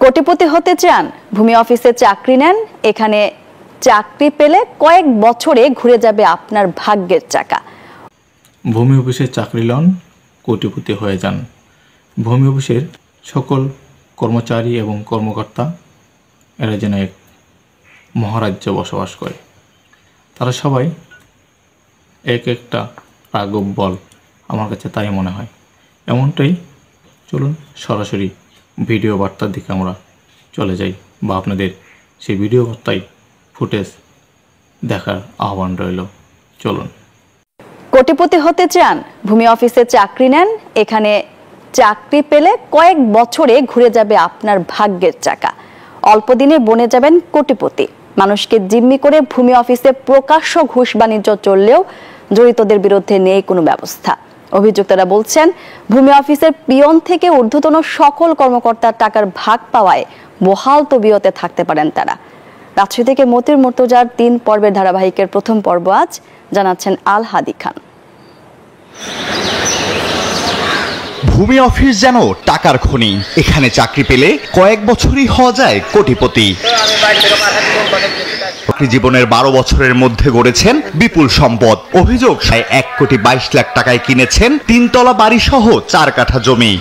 কোটিপতি হতে চান, ভূমি অফিসে চাকরি নেন। এখানে চাকরি পেলে কয়েক বছরে ঘুরে যাবে আপনার ভাগ্যের চাকা। ভূমি অফিসে চাকরি লন, কোটিপতি হয়ে যান। ভূমি অফিসের সকল কর্মচারী এবং কর্মকর্তা এরা যেন এক মহারাজ্যে বসবাস করে। তারা সবাই এক একটা রাঘব বল, আমার কাছে তাই মনে হয়। এমনটাই চলুন সরাসরি ভিডিও বার্তার দিকে আমরা চলে যাই, বা আপনাদের সেই ভিডিও বার্তায় ফুটেজ দেখার আহ্বান রইল। চলুন। কোটিপতি হতে চান, ভূমি অফিসে চাকরি নেন। এখানে চাকরি পেলে কয়েক বছরে ঘুরে যাবে আপনার ভাগ্যের চাকা। অল্প দিনে বনে যাবেন কোটিপতি। মানুষকে জিম্মি করে ভূমি অফিসে প্রকাশ্য ঘুষ বাণিজ্য চললেও জড়িতদের বিরুদ্ধে নেই কোনো ব্যবস্থা। অভিযুক্তরা বলছেন, ভূমি অফিসের পিয়ন থেকে ঊর্ধ্বতন সকল কর্মকর্তার টাকার ভাগ পাওয়ায় বহাল তবিয়তে থাকতে পারেন তারা। রাজশাহী থেকে মতির মুর্তজার 3 পর্বের ধারাবাহিকের প্রথম পর্ব আজ জানাচ্ছেন আল হাদি খান। ভূমি অফিস যেন টাকার খনি। এখানে চাকরি পেলে কয়েক বছরই হওয়া যায় কোটিপতি। জীবনের 12 বছরের মধ্যে গড়েছেন বিপুল সম্পদ। অভিযোগ 1 কোটি 22 লাখ টাকায় কিনেছেন 3 তলা বাড়ি সহ 4 কাঠা জমি।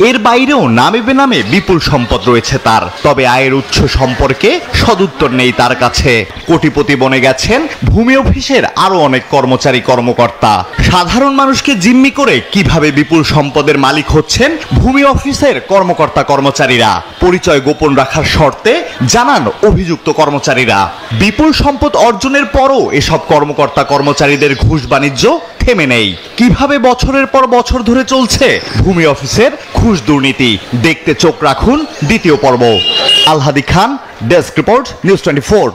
এর বাইরেও নামে বেনামে বিপুল সম্পদ রয়েছে তার, তবে আয়ের উৎস সম্পর্কে সদুত্তর নেই তার কাছে। কোটিপতি বনে গেছেন ভূমি অফিসের আরো অনেক কর্মচারী কর্মকর্তা। সাধারণ মানুষকে জিম্মি করে কিভাবে বিপুল সম্পদের মালিক হচ্ছেন ভূমি অফিসের কর্মকর্তা কর্মচারীরা, পরিচয় গোপন রাখার শর্তে জানান অভিযুক্ত কর্মচারীরা। বিপুল সম্পদ অর্জনের পরও এসব কর্মকর্তা কর্মচারীদের ঘুষ বাণিজ্য থেমে নেই। কিভাবে বছরের পর বছর ধরে চলছে ভূমি অফিসের ঘুষ দুর্নীতি, দেখতে চোখ রাখুন দ্বিতীয় পর্ব। আল হাদি খান, ডেস্ক রিপোর্ট, নিউজ 24।